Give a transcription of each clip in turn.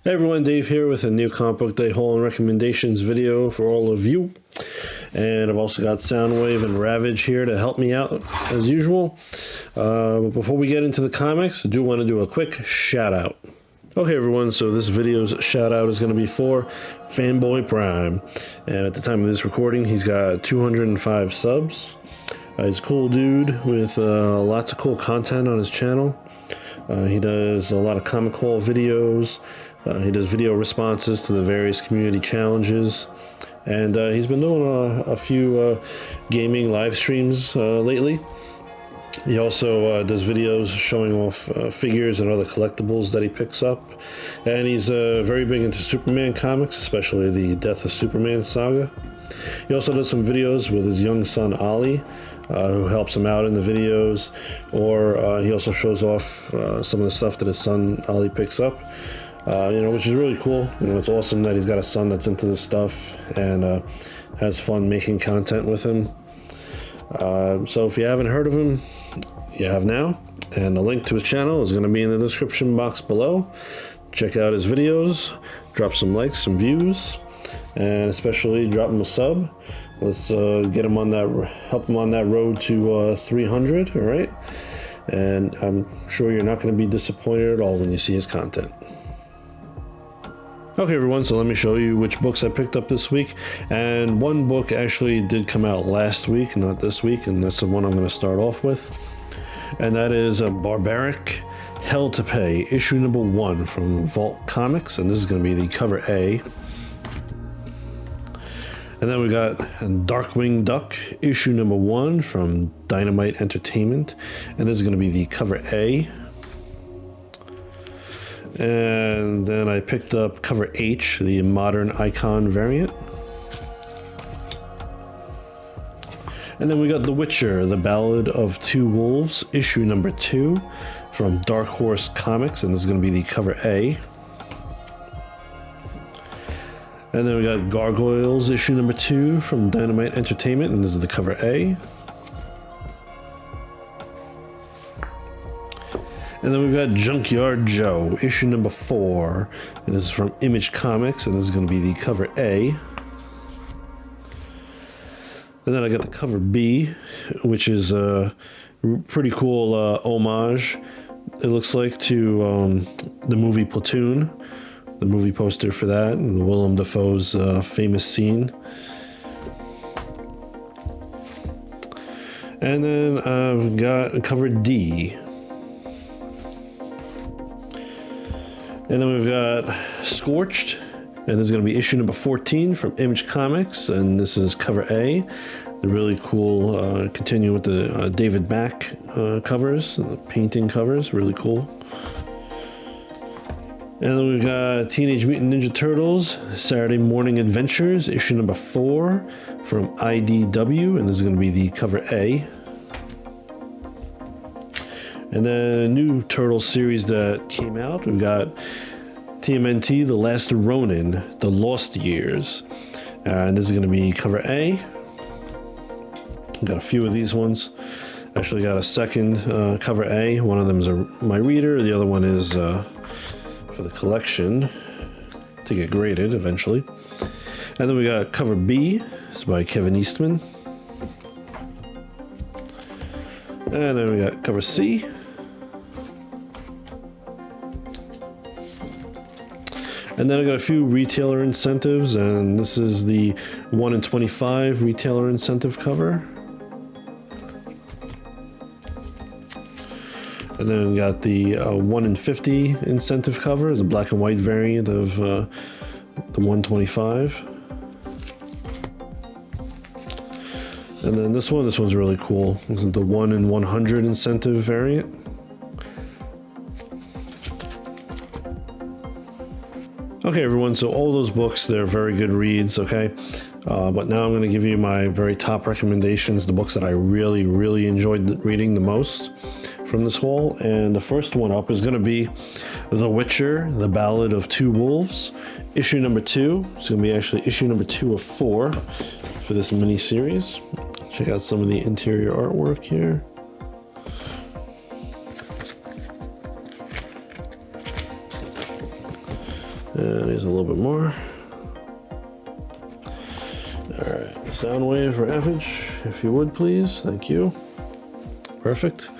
Hey everyone, Dave here with a new comic book day haul and recommendations video for all of you. And I've also got Soundwave and Ravage here to help me out as usual. But before we get into the comics, I do want to do a quick shout out. Okay everyone, so this video's shout out is going to be for FanboyPrime. And at the time of this recording, he's got 205 subs. He's a cool dude with lots of cool content on his channel. He does a lot of comic haul videos. He does video responses to the various community challenges, and he's been doing a few gaming live streams lately. He also does videos showing off figures and other collectibles that he picks up, and he's very big into Superman comics, especially the Death of Superman saga. He also does some videos with his young son Ollie, who helps him out in the videos, or he also shows off some of the stuff that his son Ollie picks up. Which is really cool. It's awesome that he's got a son that's into this stuff and has fun making content with him. So if you haven't heard of him, you have now. And a link to his channel is going to be in the description box below. Check out his videos, drop some likes, some views, and especially drop him a sub. Let's get him on that, help him on that road to 300, all right? And I'm sure you're not going to be disappointed at all when you see his content. Okay everyone, so let me show you which books I picked up this week. And one book actually did come out last week, not this week, and that's the one I'm going to start off with. And that is Barbaric, Hell to Pay, issue number 1 from Vault Comics, and this is going to be the cover A. And then we got Darkwing Duck, issue number 1 from Dynamite Entertainment, and this is going to be the cover A. And then I picked up cover H, the Modern Icon variant. And then we got The Witcher, the Ballad of Two Wolves, issue number 2 from Dark Horse Comics, and this is going to be the cover A. And then we got Gargoyles, issue number 2 from Dynamite Entertainment, and this is the cover A. And then we've got Junkyard Joe, issue number 4, and this is from Image Comics, and this is going to be the cover A. And then I got the cover B, which is a pretty cool homage, it looks like, to the movie Platoon, the movie poster for that, and Willem Dafoe's famous scene. And then I've got cover D. And then we've got Scorched, and this is going to be issue number 14 from Image Comics, and this is cover A. The really cool, continuing with the David Mack covers, the painting covers, really cool. And then we've got Teenage Mutant Ninja Turtles, Saturday Morning Adventures, issue number 4 from IDW, and this is going to be the cover A. And then a new Turtles series that came out, we've got TMNT, The Last Ronin, The Lost Years. And this is going to be cover A. I've got a few of these ones. Actually got a second cover A. One of them is my reader. The other one is for the collection to get graded eventually. And then we got cover B. It's by Kevin Eastman. And then we got cover C. And then I got a few retailer incentives, and this is the 1 in 25 retailer incentive cover. And then we got the 1 in 50 incentive cover, is a black and white variant of the 125. And then this one's really cool. This is the 1 in 100 incentive variant. Okay everyone, so all those books, they're very good reads, okay? But now I'm going to give you my very top recommendations, the books that I really, really enjoyed reading the most from this haul. And the first one up is going to be The Witcher, the Ballad of Two Wolves, issue number 2. It's going to be actually issue number 2 of 4 for this mini-series. Check out some of the interior artwork here. And here's a little bit more. Alright, sound wave Ravage, if you would please. Thank you. Perfect.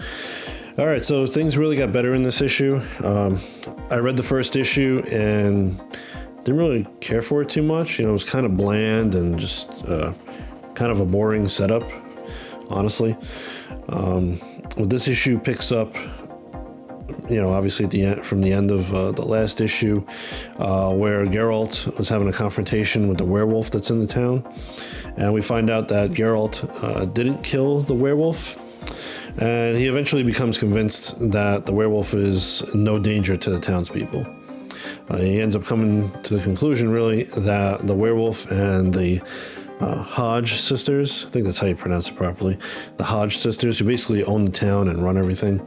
Alright, so things really got better in this issue. I read the first issue and didn't really care for it too much. You know, it was kind of bland and just kind of a boring setup, honestly. What this issue picks up, you know, obviously at the end, from the end of the last issue, where Geralt was having a confrontation with the werewolf that's in the town, and we find out that Geralt didn't kill the werewolf, and he eventually becomes convinced that the werewolf is no danger to the townspeople. He ends up coming to the conclusion, really, that the werewolf and the Hodge sisters, I think that's how you pronounce it properly, the Hodge sisters, who basically own the town and run everything,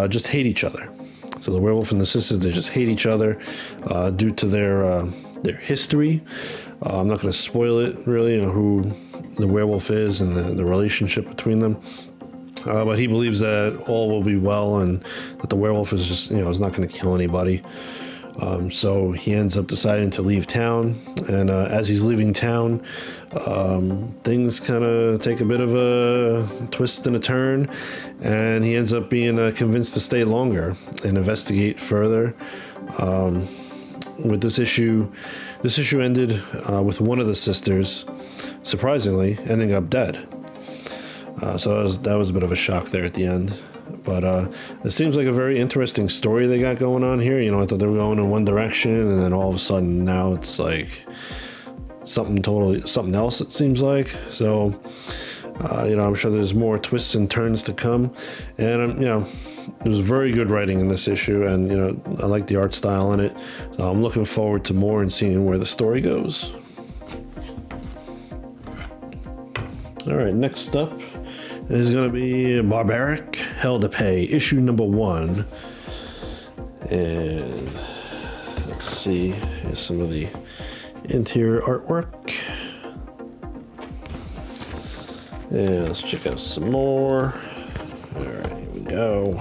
just hate each other. So the werewolf and the sisters, they just hate each other due to their history. I'm not going to spoil it, really, you know, who the werewolf is and the relationship between them. But he believes that all will be well and that the werewolf is just, you know, is not going to kill anybody. So he ends up deciding to leave town, and as he's leaving town, things kind of take a bit of a twist and a turn, and he ends up being convinced to stay longer and investigate further. With this issue ended with one of the sisters, surprisingly, ending up dead. So that was a bit of a shock there at the end. But it seems like a very interesting story they got going on here. You know, I thought they were going in one direction, and then all of a sudden now it's like something else, it seems like. So, you know, I'm sure there's more twists and turns to come. And, you know, it was very good writing in this issue, and, you know, I like the art style in it. So I'm looking forward to more and seeing where the story goes. All right, next up is going to be Barbaric, Hell to Pay, issue number 1. And let's see, here's some of the interior artwork. And let's check out some more. All right, here we go.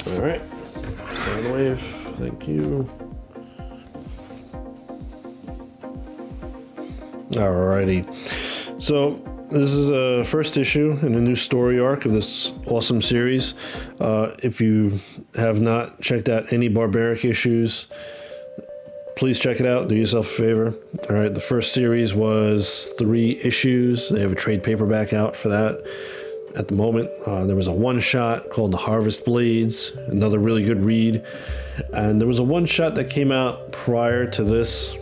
All right, sound wave, thank you. Alrighty, so this is a first issue in a new story arc of this awesome series. If you have not checked out any Barbaric issues, please check it out. Do yourself a favor. All right, the first series was 3 issues. They have a trade paperback out for that at the moment. There was a one-shot called The Harvest Blades, another really good read. And there was a one-shot that came out prior to this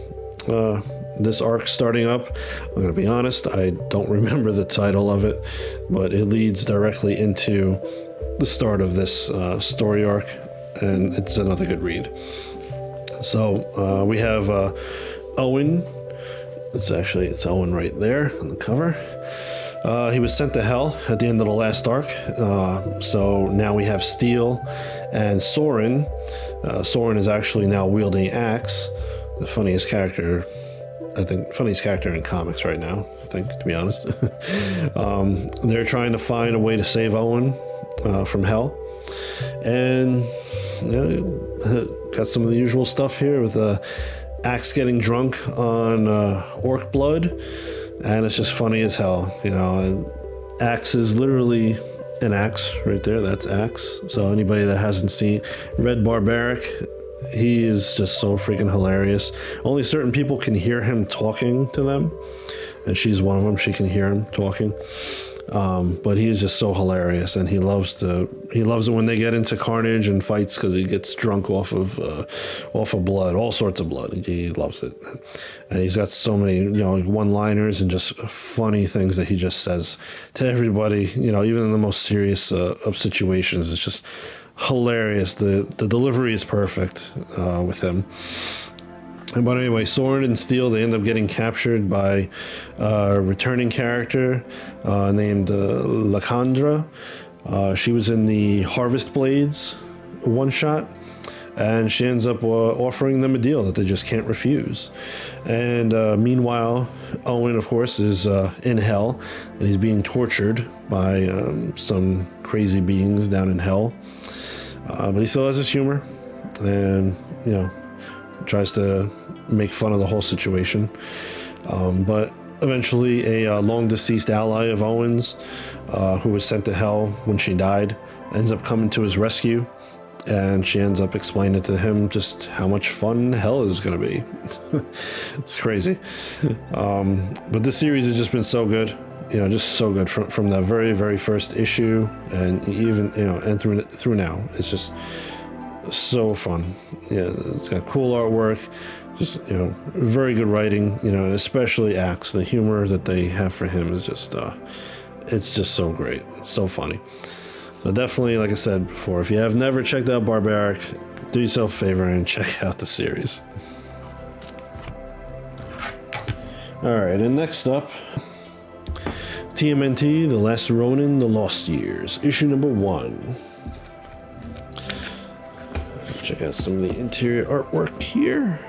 arc starting up. I'm going to be honest, I don't remember the title of it, but it leads directly into the start of this story arc, and it's another good read. So we have Owen. It's Owen right there on the cover. He was sent to hell at the end of the last arc. So now we have Steel and Soren. Soren is actually now wielding axe. The funniest character in comics right now, I think, to be honest. They're trying to find a way to save Owen from hell. And got some of the usual stuff here with Axe getting drunk on orc blood. And it's just funny as hell, you know. And Axe is literally an axe right there. That's Axe. So anybody that hasn't read Barbaric, he is just so freaking hilarious. Only certain people can hear him talking to them, and she's one of them. She can hear him talking. But he is just so hilarious, and he loves it when they get into carnage and fights, because he gets drunk off of blood, all sorts of blood. He loves it, and he's got so many, you know, one-liners and just funny things that he just says to everybody. You know, even in the most serious of situations, it's just hilarious. The delivery is perfect with him. But anyway, Soren and Steel, they end up getting captured by a returning character named Lacandra. She was in the Harvest Blades one-shot, and she ends up offering them a deal that they just can't refuse. And meanwhile, Owen, of course, is in hell, and he's being tortured by some crazy beings down in hell. but he still has his humor, and tries to make fun of the whole situation. But eventually, a long deceased ally of Owen's, who was sent to hell when she died, ends up coming to his rescue, and she ends up explaining to him just how much fun hell is going to be. It's crazy. But this series has just been so good, just so good from the very, very first issue, and even, and through now. It's just so fun. Yeah, it's got cool artwork, just, very good writing, especially Axe. The humor that they have for him is just, it's just so great. It's so funny. So definitely, like I said before, if you have never checked out Barbaric, do yourself a favor and check out the series. Alright, and next up, TMNT, The Last Ronin, The Lost Years, issue number 1. Check out some of the interior artwork here.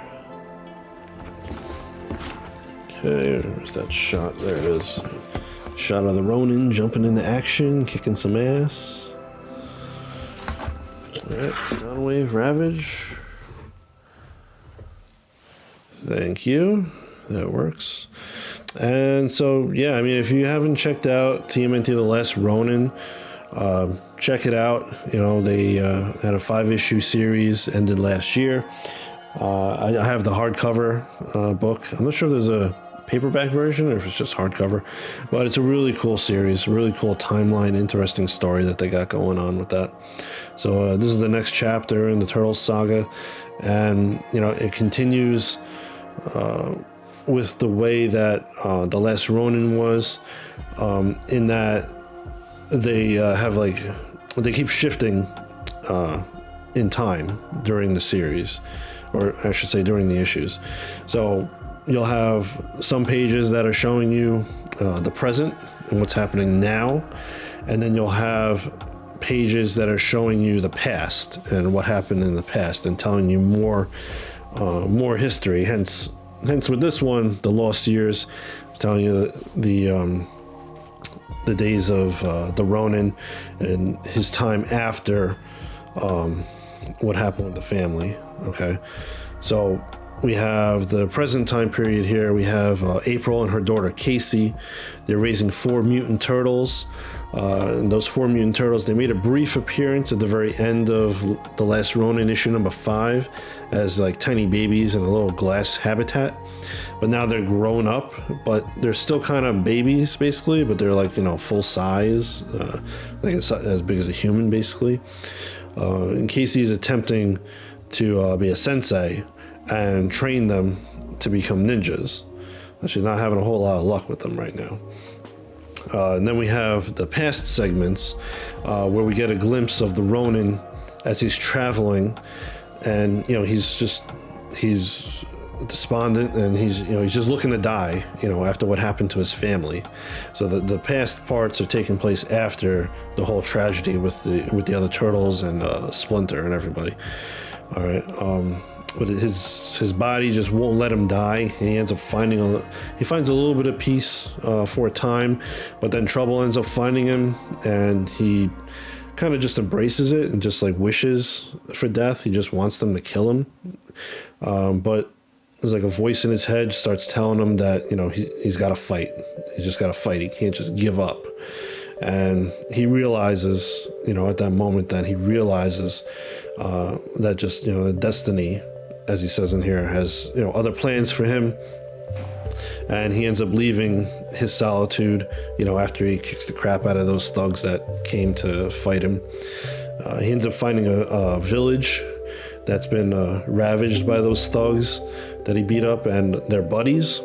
Okay, there's that shot. There it is. Shot of the Ronin jumping into action, kicking some ass. Alright, Soundwave Ravage. Thank you. That works. And so, yeah, I mean, if you haven't checked out TMNT The Last Ronin, check it out. They had a 5-issue series, ended last year. I have the hardcover book. I'm not sure if there's a paperback version or if it's just hardcover, but it's a really cool series, really cool timeline, interesting story that they got going on with that. So this is the next chapter in the Turtles saga, and it continues with the way that The Last Ronin was, in that they they keep shifting in time during the series, or I should say during the issues. So you'll have some pages that are showing you the present and what's happening now, and then you'll have pages that are showing you the past and what happened in the past and telling you more history. Hence with this one, The Lost Years, it's telling you the days of the Ronin and his time after what happened with the family. Okay, so we have the present time period here. We have April and her daughter Casey. They're raising 4 mutant turtles. And those 4 mutant turtles, they made a brief appearance at the very end of The Last Ronin issue number 5 as like tiny babies in a little glass habitat. But now they're grown up, but they're still kind of babies basically, but they're like, full size, like as big as a human basically. And Casey is attempting to be a sensei and train them to become ninjas. She's not having a whole lot of luck with them right now. And then we have the past segments where we get a glimpse of the Ronin as he's traveling, and he's despondent, and he's just looking to die, after what happened to his family. So the past parts are taking place after the whole tragedy with the other turtles and Splinter and everybody. All right. But his body just won't let him die. He ends up finds a little bit of peace for a time, but then trouble ends up finding him, and he kind of just embraces it and just like wishes for death. He just wants them to kill him. But there's like a voice in his head starts telling him that, he's got to fight. He's just got to fight. He can't just give up. And he realizes, at that moment, that he realizes that just, destiny, as he says in here, has other plans for him, and he ends up leaving his solitude after he kicks the crap out of those thugs that came to fight him. He ends up finding a village that's been ravaged by those thugs that he beat up and their buddies.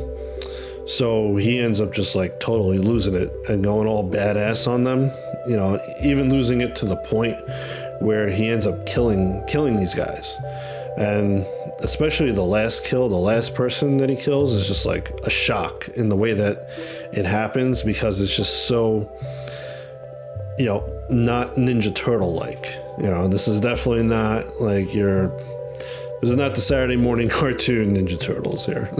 So he ends up just like totally losing it and going all badass on them, even losing it to the point where he ends up killing these guys. And especially the last person that he kills is just like a shock in the way that it happens, because it's just so, not Ninja Turtle like. This is definitely not like this is not the Saturday morning cartoon Ninja Turtles here.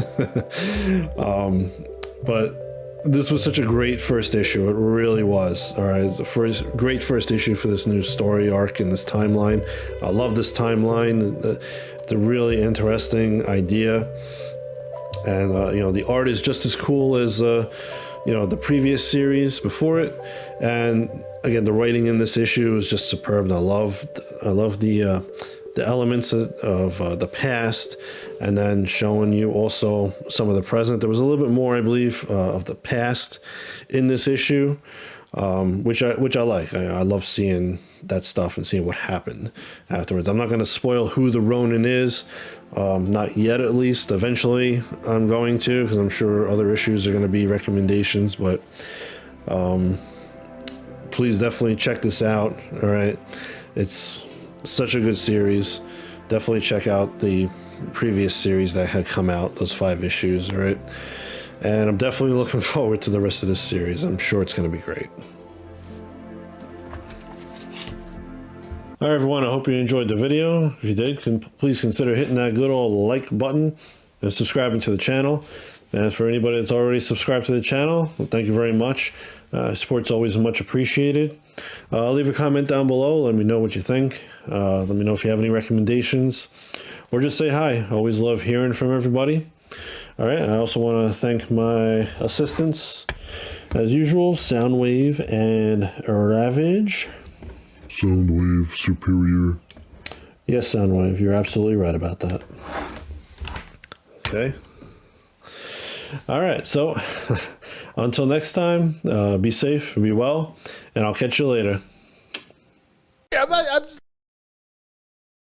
But this was such a great first issue. It really was. All right, it's the great first issue for this new story arc in this timeline. I love this timeline. It's a really interesting idea, and you know, the art is just as cool as you know, the previous series before it. And again, the writing in this issue is just superb. I love the elements of the past, and then showing you also some of the present. There was a little bit more, I believe, of the past in this issue, which I like. I love seeing that stuff and seeing what happened afterwards. I'm not going to spoil who the Ronin is, not yet at least. Eventually I'm going to, because I'm sure other issues are going to be recommendations, but please definitely check this out. All right, it's such a good series. Definitely check out the previous series that had come out, those 5 issues. All right, and I'm definitely looking forward to the rest of this series. I'm sure it's going to be great. All right, everyone, I hope you enjoyed the video. If you did, please consider hitting that good old like button and subscribing to the channel. And for anybody that's already subscribed to the channel, well, thank you very much. Support's always much appreciated. Leave a comment down below. Let me know what you think. Let me know if you have any recommendations, or just say hi. I always love hearing from everybody. All right, I also want to thank my assistants, as usual, Soundwave and Ravage. Soundwave superior. Yes, Soundwave, you're absolutely right about that. Okay. All right, so until next time, be safe, be well, and I'll catch you later. I'm just